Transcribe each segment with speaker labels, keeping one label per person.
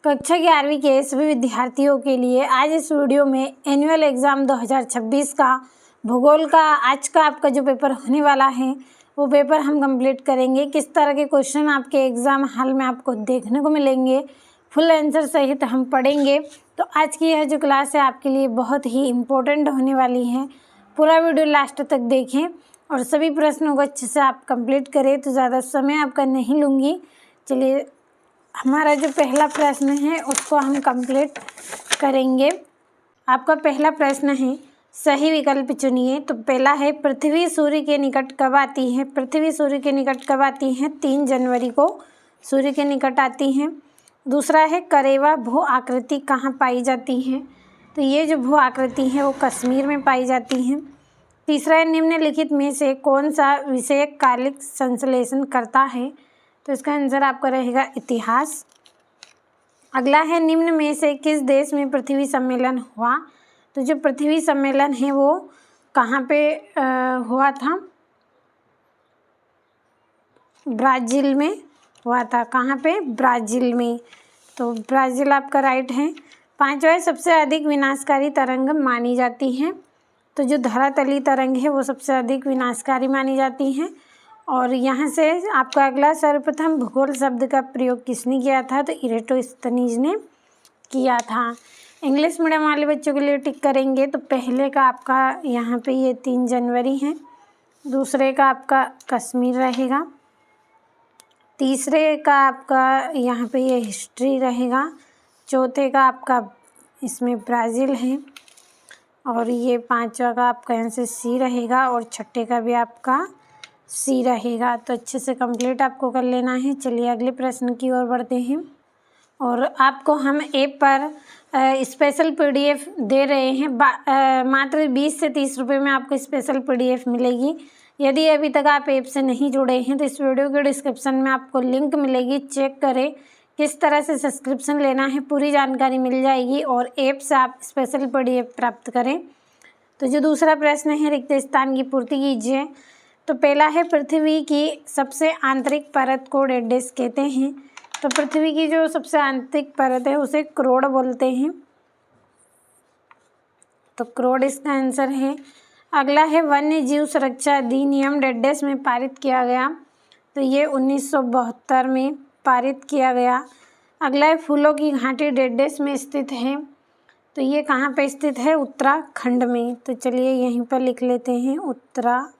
Speaker 1: कक्षा 11वीं के सभी विद्यार्थियों के लिए आज इस वीडियो में एनुअल एग्ज़ाम 2026 का भूगोल का आज का आपका जो पेपर होने वाला है वो पेपर हम कंप्लीट करेंगे। किस तरह के क्वेश्चन आपके एग्ज़ाम हॉल में आपको देखने को मिलेंगे, फुल आंसर सहित हम पढ़ेंगे। तो आज की यह जो क्लास है आपके लिए बहुत ही इम्पोर्टेंट होने वाली है। पूरा वीडियो लास्ट तक देखें और सभी प्रश्नों को अच्छे से आप कंप्लीट करें। तो ज़्यादा समय आपका नहीं लूँगी। चलिए, हमारा जो पहला प्रश्न है उसको हम कंप्लीट करेंगे। आपका पहला प्रश्न है, सही विकल्प चुनिए। तो पहला है, पृथ्वी सूर्य के निकट कब आती है? पृथ्वी सूर्य के निकट कब आती है? 3 जनवरी को सूर्य के निकट आती हैं। दूसरा है, करेवा भू आकृति कहाँ पाई जाती है? तो ये जो भू आकृति है वो कश्मीर में पाई जाती हैं। तीसरा है, निम्नलिखित में से कौन सा विषय कालिक संश्लेषण करता है? तो इसका आंसर आपका रहेगा इतिहास। अगला है, निम्न में से किस देश में पृथ्वी सम्मेलन हुआ? तो जो पृथ्वी सम्मेलन है वो कहाँ पे हुआ था? ब्राज़ील में हुआ था। कहाँ पे? ब्राज़ील में। तो ब्राज़ील आपका राइट है। पांचवा है, सबसे अधिक विनाशकारी तरंग मानी जाती है। तो जो धरातली तरंग है वो सबसे अधिक विनाशकारी मानी जाती हैं। और यहाँ से आपका अगला, सर्वप्रथम भूगोल शब्द का प्रयोग किसने किया था? तो इरेटोस्थनीज ने किया था। इंग्लिश मीडियम वाले बच्चों के लिए टिक करेंगे। तो पहले का आपका यहाँ पे ये 3 जनवरी है। दूसरे का आपका कश्मीर रहेगा। तीसरे का आपका यहाँ पे ये हिस्ट्री रहेगा। चौथे का आपका इसमें ब्राज़ील है। और ये पांचवा का आपका यहाँ से सी रहेगा और छठे का भी आपका सी रहेगा। तो अच्छे से कंप्लीट आपको कर लेना है। चलिए अगले प्रश्न की ओर बढ़ते हैं। और आपको हम ऐप पर स्पेशल पीडीएफ दे रहे हैं। मात्र 20 से 30 रुपये में आपको स्पेशल पीडीएफ मिलेगी। यदि अभी तक आप ऐप से नहीं जुड़े हैं तो इस वीडियो के डिस्क्रिप्शन में आपको लिंक मिलेगी, चेक करें किस तरह से सब्सक्रिप्शन लेना है, पूरी जानकारी मिल जाएगी और ऐप से आप स्पेशल पीडीएफ प्राप्त करें। तो जो दूसरा प्रश्न है, रिक्त स्थान की पूर्ति कीजिए। तो पहला है, पृथ्वी की सबसे आंतरिक परत को डेड कहते हैं। तो पृथ्वी की जो सबसे आंतरिक परत है उसे क्रोड बोलते हैं। तो क्रोड इसका आंसर है। अगला है, वन्य जीव सुरक्षा अधिनियम डेड में पारित किया गया। तो ये 1972 में पारित किया गया। अगला है, फूलों की घाटी डेड में स्थित है। तो ये कहाँ पे स्थित है? उत्तराखंड में। तो चलिए यहीं पर लिख लेते हैं, उत्तराखंड।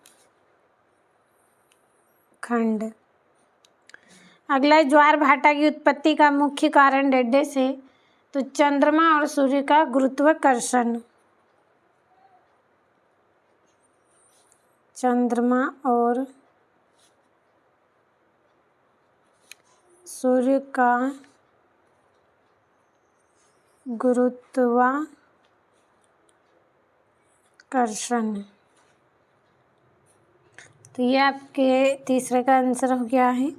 Speaker 1: अगला है, ज्वार भाटा की उत्पत्ति का मुख्य कारण डेड है। तो चंद्रमा और सूर्य का गुरुत्वाकर्षण। चंद्रमा और सूर्य का गुरुत्वाकर्षण। तो ये आपके तीसरे का आंसर हो गया है।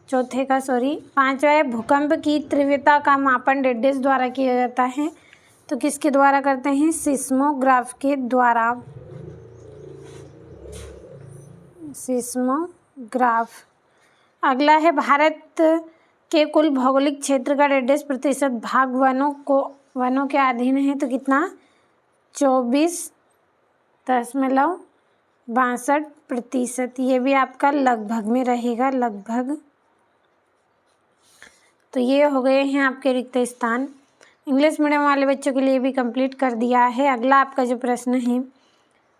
Speaker 1: चौथे का पांचवा है, भूकंप की तीव्रता का मापन डेड द्वारा किया जाता है। तो किसके द्वारा करते हैं? सिस्मोग्राफ के द्वारा। सिस्मोग्राफ। अगला है, भारत के कुल भौगोलिक क्षेत्र का डेड प्रतिशत भाग वनों के अधीन है। तो कितना? 24.62%। ये भी आपका लगभग में रहेगा, लगभग। तो ये हो गए हैं आपके रिक्त स्थान। इंग्लिश मीडियम वाले बच्चों के लिए भी कंप्लीट कर दिया है। अगला आपका जो प्रश्न है,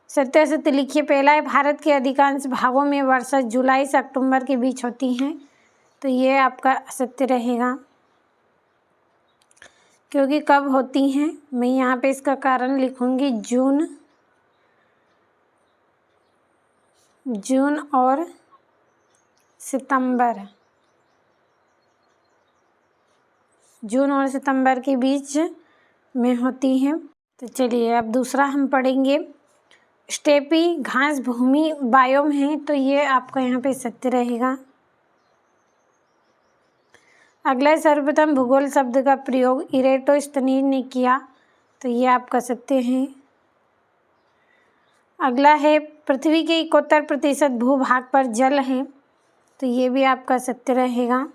Speaker 1: सत्य असत्य लिखिए। पहला है, भारत के अधिकांश भागों में वर्षा जुलाई से अक्टूबर के बीच होती है। तो ये आपका असत्य रहेगा, क्योंकि कब होती हैं मैं यहाँ पे इसका कारण लिखूँगी, जून और सितंबर के बीच में होती हैं। तो चलिए अब दूसरा हम पढ़ेंगे। स्टेपी घास भूमि बायोम है। तो ये आपका यहाँ पे सत्य रहेगा। अगला, सर्वप्रथम भूगोल शब्द का प्रयोग इरेटोस्थनीज ने किया। तो ये आपका सत्य है। अगला है, पृथ्वी के 71% भूभाग पर जल है। तो ये भी आपका सत्य रहेगा।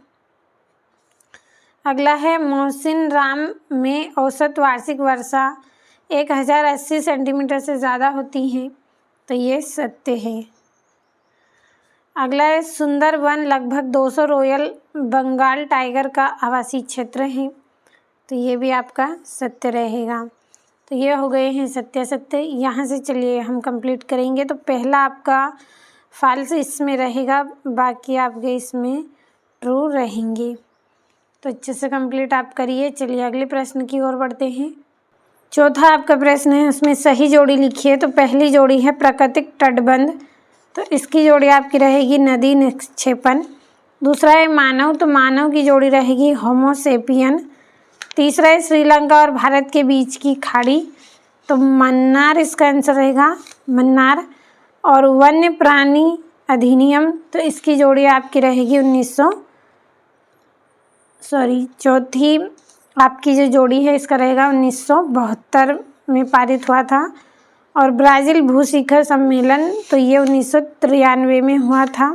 Speaker 1: अगला है मोहसिन राम में औसत वार्षिक वर्षा 1080 सेंटीमीटर से ज़्यादा होती है, तो ये सत्य है। अगला है सुंदरवन लगभग 200 रॉयल बंगाल टाइगर का आवासीय क्षेत्र है, तो ये भी आपका सत्य रहेगा। तो ये हो गए हैं सत्य सत्य। यहाँ से चलिए हम कंप्लीट करेंगे। तो पहला आपका फॉल्स इसमें रहेगा, बाकी आपके इसमें ट्रू रहेंगे। तो अच्छे से कंप्लीट आप करिए। चलिए अगले प्रश्न की ओर बढ़ते हैं। चौथा आपका प्रश्न है, उसमें सही जोड़ी लिखिए। तो पहली जोड़ी है प्राकृतिक तटबंध, तो इसकी जोड़ी आपकी रहेगी नदी निक्षेपण। दूसरा है मानव, तो मानव की जोड़ी रहेगी होमोसेपियन। तीसरा है श्रीलंका और भारत के बीच की खाड़ी, तो मन्नार इसका आंसर रहेगा, मन्नार। और वन्य प्राणी अधिनियम, तो इसकी जोड़ी आपकी रहेगी चौथी आपकी जो जोड़ी है इसका रहेगा 1972 में पारित हुआ था। और ब्राज़ील भूशिखर सम्मेलन, तो ये 1993 में हुआ था।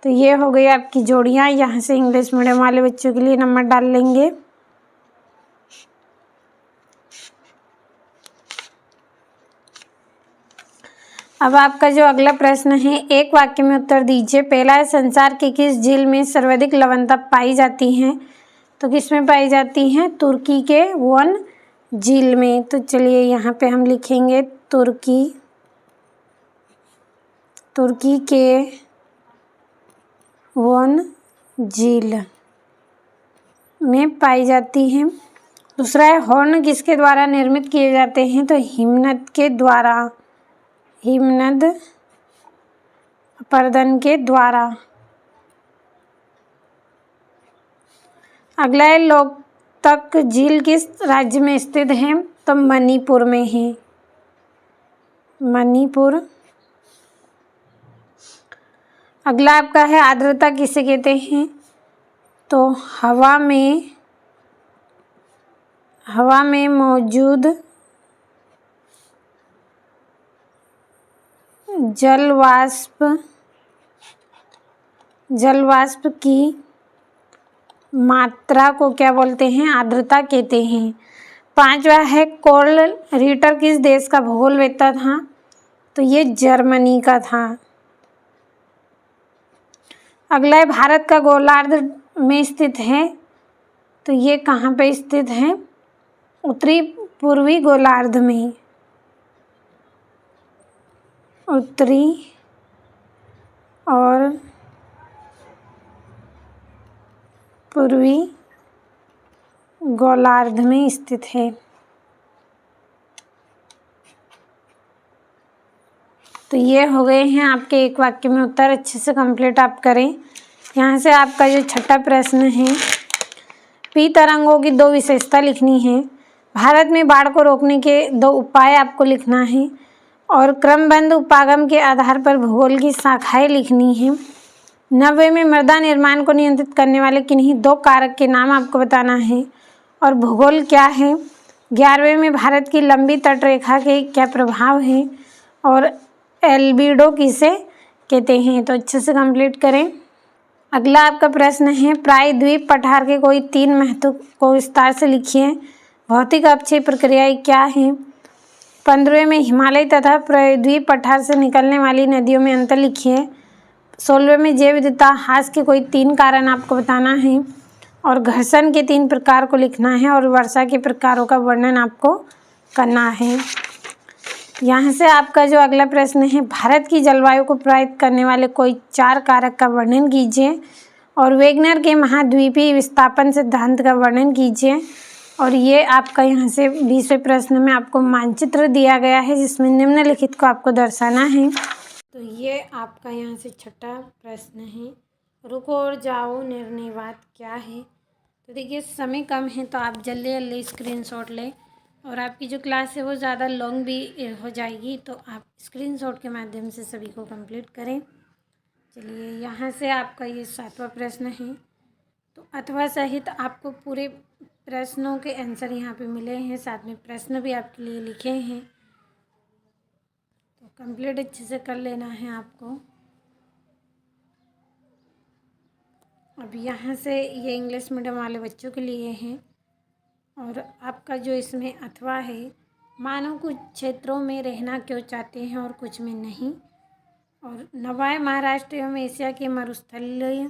Speaker 1: तो ये हो गई आपकी जोड़ियाँ। यहाँ से इंग्लिश मीडियम वाले बच्चों के लिए नंबर डाल लेंगे। अब आपका जो अगला प्रश्न है, एक वाक्य में उत्तर दीजिए। पहला है संसार की किस झील में सर्वाधिक लवणता पाई जाती है, तो किस में पाई जाती है? तुर्की के वन झील में। तो चलिए यहाँ पे हम लिखेंगे तुर्की के वन झील में पाई जाती है। दूसरा है हॉर्न किसके द्वारा निर्मित किए जाते हैं, तो हिमनद के द्वारा, हिमनद अपर्दन के द्वारा। अगला है लोकतक झील किस राज्य में स्थित है, तो मणिपुर में है, मणिपुर। अगला आपका है आर्द्रता किसे कहते हैं, तो हवा में मौजूद जलवाष्प की मात्रा को क्या बोलते हैं, आर्द्रता कहते हैं। पांचवा है कार्ल रिटर किस देश का भूगोलवेत्ता था, तो ये जर्मनी का था। अगला है भारत का गोलार्ध में स्थित है, तो ये कहाँ पे स्थित है, उत्तरी पूर्वी गोलार्ध में, उत्तरी और पूर्वी गोलार्ध में स्थित है। तो ये हो गए हैं आपके एक वाक्य में उत्तर। अच्छे से कंप्लीट आप करें। यहाँ से आपका जो छठा प्रश्न है, पी तरंगों की 2 विशेषता लिखनी है। भारत में बाढ़ को रोकने के 2 उपाय आपको लिखना है। और क्रमबद्ध उपागम के आधार पर भूगोल की शाखाएं लिखनी है। 90 में मृदा निर्माण को नियंत्रित करने वाले किन्हीं 2 कारक के नाम आपको बताना है। और भूगोल क्या है। 11वें में भारत की लंबी तटरेखा के क्या प्रभाव हैं, और एल्बिडो किसे कहते हैं। तो अच्छे से कंप्लीट करें। अगला आपका प्रश्न है, प्रायद्वीप पठार के कोई 3 महत्व को विस्तार से लिखिए। भौतिक अपक्षय प्रक्रियाएं क्या हैं। 15वें में हिमालय तथा प्रायद्वीप पठार से निकलने वाली नदियों में अंतर लिखिए। 16वें में जैव विविधता ह्रास के कोई 3 कारण आपको बताना है। और घर्षण के 3 प्रकार को लिखना है। और वर्षा के प्रकारों का वर्णन आपको करना है। यहाँ से आपका जो अगला प्रश्न है, भारत की जलवायु को प्रभावित करने वाले कोई 4 कारक का वर्णन कीजिए। और वेगनर के महाद्वीपीय विस्थापन सिद्धांत का वर्णन कीजिए। और ये आपका यहाँ से 20वें प्रश्न में आपको मानचित्र दिया गया है, जिसमें निम्नलिखित को आपको दर्शाना है। तो ये आपका यहाँ से छठा प्रश्न है, रुको और जाओ निर्णयवाद क्या है। तो देखिए समय कम है, तो आप जल्दी जल्दी स्क्रीनशॉट लें। और आपकी जो क्लास है वो ज़्यादा लॉन्ग भी हो जाएगी, तो आप स्क्रीनशॉट के माध्यम से सभी को कंप्लीट करें। चलिए यहाँ से आपका ये 7वां प्रश्न है। तो अथवा सहित आपको पूरे प्रश्नों के आंसर यहाँ पे मिले हैं, साथ में प्रश्न भी आपके लिए लिखे हैं। तो कंप्लीट अच्छे से कर लेना है आपको। अब यहाँ से ये इंग्लिश मीडियम वाले बच्चों के लिए है और आपका जो इसमें अथवा है, मानव कुछ क्षेत्रों में रहना क्यों चाहते हैं और कुछ में नहीं। और नवाय महाराष्ट्र एवं एशिया के मरुस्थलीय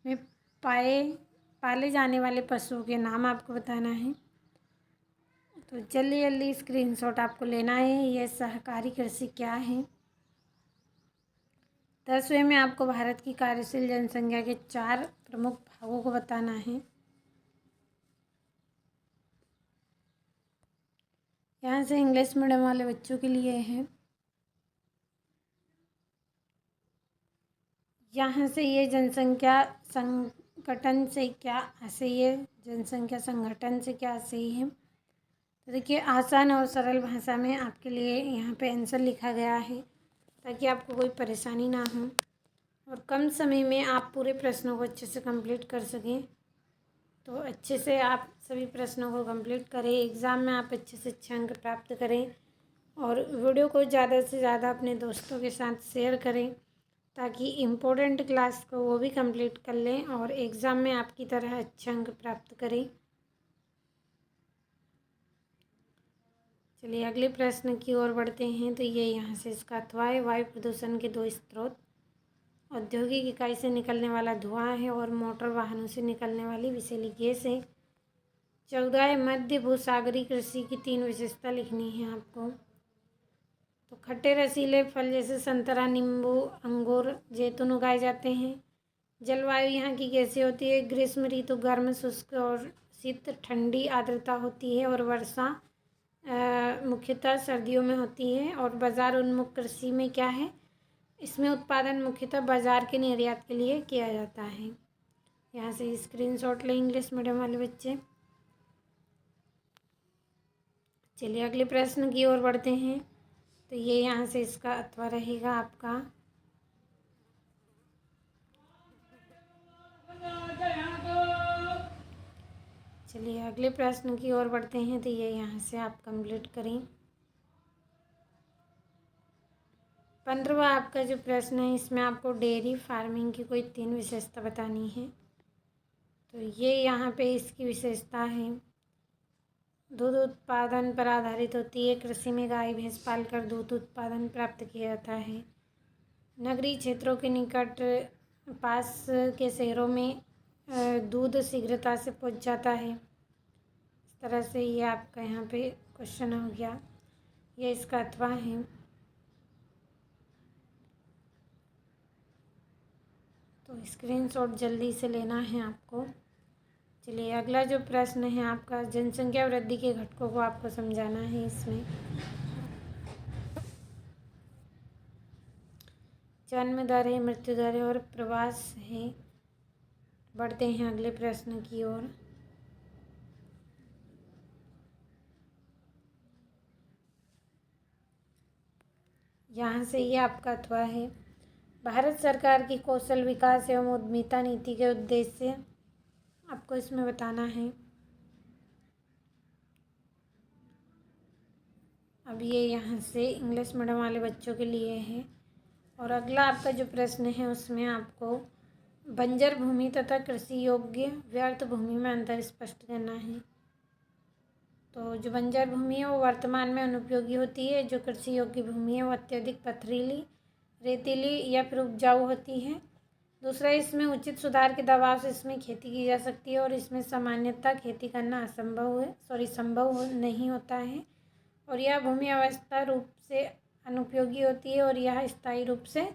Speaker 1: में पाले जाने वाले पशुओं के नाम आपको बताना है। तो जल्दी जल्दी स्क्रीनशॉट आपको लेना है। यह सहकारी कृषि क्या है। 10वें में आपको भारत की कार्यशील जनसंख्या के 4 प्रमुख भागों को बताना है। यहाँ से इंग्लिश मीडियम वाले बच्चों के लिए है। यहाँ से ये जनसंख्या संगठन से क्या सही है, जनसंख्या संगठन से क्या सही है। तो देखिए, आसान और सरल भाषा में आपके लिए यहाँ पे आंसर लिखा गया है ताकि आपको कोई परेशानी ना हो और कम समय में आप पूरे प्रश्नों को अच्छे से कंप्लीट कर सकें। तो अच्छे से आप सभी प्रश्नों को कंप्लीट करें, एग्ज़ाम में आप अच्छे से अच्छे अंक प्राप्त करें और वीडियो को ज़्यादा से ज़्यादा अपने दोस्तों के साथ शेयर करें ताकि इम्पोर्टेंट क्लास को वो भी कंप्लीट कर लें और एग्ज़ाम में आपकी तरह अच्छे अंक प्राप्त करें। चलिए अगले प्रश्न की ओर बढ़ते हैं। तो ये यहाँ से इसका अथवा है, वायु प्रदूषण के 2 स्रोत औद्योगिक इकाई से निकलने वाला धुआं है और मोटर वाहनों से निकलने वाली विषैली गैस है। 14 मध्य भूसागरीय कृषि की 3 विशेषता लिखनी है आपको। तो खट्टे रसीले फल जैसे संतरा, नींबू, अंगूर, जैतून उगाए जाते हैं। जलवायु यहाँ की कैसी होती है। ग्रीष्म ऋतु गर्म, शुष्क और शीत ठंडी आर्द्रता होती है और वर्षा मुख्यतः सर्दियों में होती है। और बाजार उन्मुख कृषि में क्या है, इसमें उत्पादन मुख्यतः बाजार के निर्यात के लिए किया जाता है। यहाँ से स्क्रीनशॉट लें इंग्लिश मीडियम वाले बच्चे। चलिए अगले प्रश्न की ओर बढ़ते हैं। तो ये यहाँ से इसका अथवा रहेगा आपका। चलिए अगले प्रश्न की ओर बढ़ते हैं। तो ये यहाँ से आप कंप्लीट करें। 15वां आपका जो प्रश्न है, इसमें आपको डेयरी फार्मिंग की कोई 3 विशेषता बतानी है। तो ये यहाँ पे इसकी विशेषता है, दूध उत्पादन पर आधारित होती है। कृषि में गाय भैंस पालकर दूध उत्पादन प्राप्त किया जाता है। नगरीय क्षेत्रों के निकट पास के शहरों में दूध शीघ्रता से पहुंच जाता है। इस तरह से ये आपका यहाँ पे क्वेश्चन हो गया। ये इसका अथवा है। तो स्क्रीनशॉट जल्दी से लेना है आपको। चलिए अगला जो प्रश्न है आपका, जनसंख्या वृद्धि के घटकों को आपको समझाना है। इसमें जन्म दर है, मृत्यु दर है और प्रवास है। बढ़ते हैं अगले प्रश्न की ओर। यहाँ से ये आपका अथवा है, भारत सरकार की कौशल विकास एवं उद्यमिता नीति के उद्देश्य आपको इसमें बताना है। अब ये यहाँ से इंग्लिश मीडियम वाले बच्चों के लिए है। और अगला आपका जो प्रश्न है उसमें आपको बंजर भूमि तथा कृषि योग्य व्यर्थ भूमि में अंतर स्पष्ट करना है। तो जो बंजर भूमि है वो वर्तमान में अनुपयोगी होती है। जो कृषि योग्य भूमि है वो अत्यधिक पथरीली, रेतीली या फिर उपजाऊ होती है। दूसरा, इसमें उचित सुधार के दबाव से इसमें खेती की जा सकती है और इसमें सामान्यतः खेती करना संभव नहीं होता है। और यह भूमि अवस्था रूप से अनुपयोगी होती है और यह स्थायी रूप से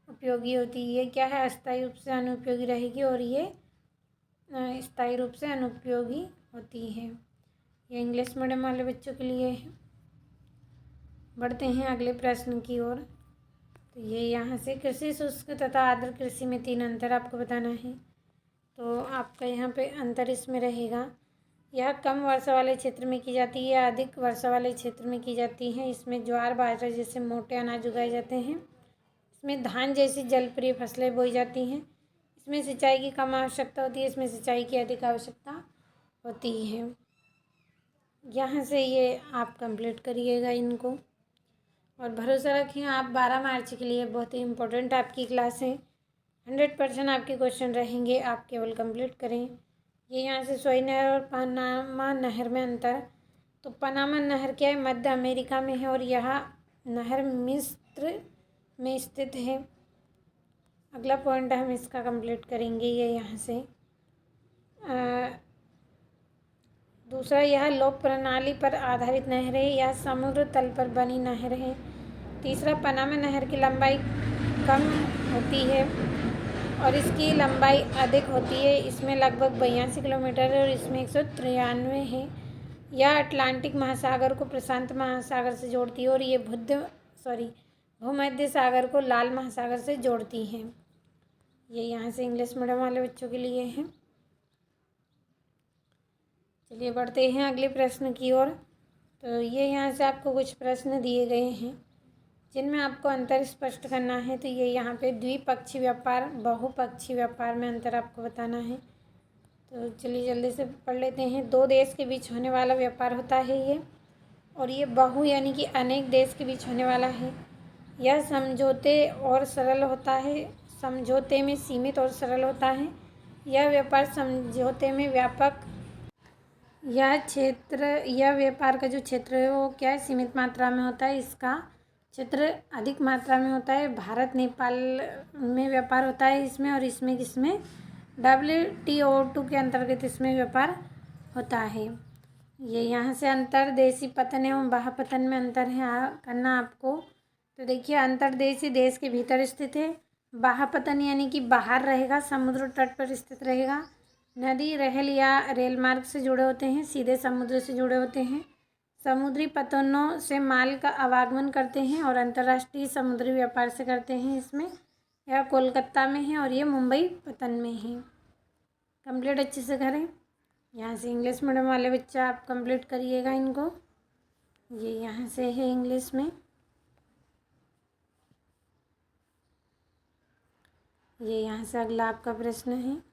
Speaker 1: उपयोगी होती है। ये क्या है, अस्थायी रूप से अनुपयोगी रहेगी और ये स्थायी रूप से अनुपयोगी होती है। ये इंग्लिश मीडियम वाले बच्चों के लिए है। बढ़ते हैं अगले प्रश्न की ओर। तो ये यहाँ से कृषि शुष्क तथा आर्द्र कृषि में 3 अंतर आपको बताना है। तो आपका यहाँ पे अंतर इसमें रहेगा, यह कम वर्षा वाले क्षेत्र में की जाती है, अधिक वर्षा वाले क्षेत्र में की जाती है। इसमें ज्वार बाजरा जैसे मोटे अनाज उगाए जाते हैं। इसमें धान जैसी जलप्रिय फसलें बोई जाती हैं। इसमें सिंचाई की कम आवश्यकता होती है, इसमें सिंचाई की अधिक आवश्यकता होती है। यहाँ से ये आप कंप्लीट करिएगा इनको और भरोसा रखें आप 12 मार्च के लिए बहुत ही इम्पोर्टेंट आपकी क्लास है। 100% आपके क्वेश्चन रहेंगे, आप केवल कंप्लीट करें। ये यहाँ से सोई नहर और पनामा नहर में अंतर। तो पनामा नहर क्या है, मध्य अमेरिका में है और यह नहर मिस्र में स्थित है। अगला पॉइंट हम इसका कंप्लीट करेंगे। ये यहाँ से दूसरा, यह लोक प्रणाली पर आधारित नहर है, यह समुद्र तल पर बनी नहर है। तीसरा, पनामा नहर की लंबाई कम होती है और इसकी लंबाई अधिक होती है। इसमें लगभग 82 किलोमीटर है और इसमें 193 है। यह अटलांटिक महासागर को प्रशांत महासागर से जोड़ती है और ये भूमध्य सागर को लाल महासागर से जोड़ती है। ये यहाँ से इंग्लिश मीडियम वाले बच्चों के लिए है। चलिए बढ़ते हैं अगले प्रश्न की ओर। तो ये यहाँ से आपको कुछ प्रश्न दिए गए हैं जिनमें आपको अंतर स्पष्ट करना है। तो ये यहाँ पे द्विपक्षीय व्यापार, बहुपक्षीय व्यापार में अंतर आपको बताना है। तो चलिए जल्दी से पढ़ लेते हैं। दो देश के बीच होने वाला व्यापार होता है ये, और ये बहु यानी कि अनेक देश के बीच होने वाला है। यह समझौते और सरल होता है, समझौते में सीमित और सरल होता है। यह व्यापार समझौते में व्यापक, यह व्यापार का जो क्षेत्र है वो क्या है, सीमित मात्रा में होता है। इसका क्षेत्र अधिक मात्रा में होता है। भारत नेपाल में व्यापार होता है इसमें, और इसमें किसमें, WTO के अंतर्गत इसमें व्यापार होता है। ये यहाँ से अंतर्देशीय पतन एवं बाह्य पतन में अंतर है करना आपको। तो देखिए, अंतर्देशीय देश के भीतर स्थित है। बाह्य पतन यानी कि बाहर रहेगा, समुद्र तट पर स्थित रहेगा। नदी, रेल या रेल मार्ग से जुड़े होते हैं, सीधे समुद्र से जुड़े होते हैं। समुद्री पतनों से माल का आवागमन करते हैं और अंतर्राष्ट्रीय समुद्री व्यापार से करते हैं। इसमें यह कोलकाता में है और ये मुंबई पतन में है। कंप्लीट अच्छे से करें। यहाँ से इंग्लिश मीडियम वाले बच्चा आप कंप्लीट करिएगा इनको। ये यहाँ से है इंग्लिश में। ये यहाँ से अगला आपका प्रश्न है।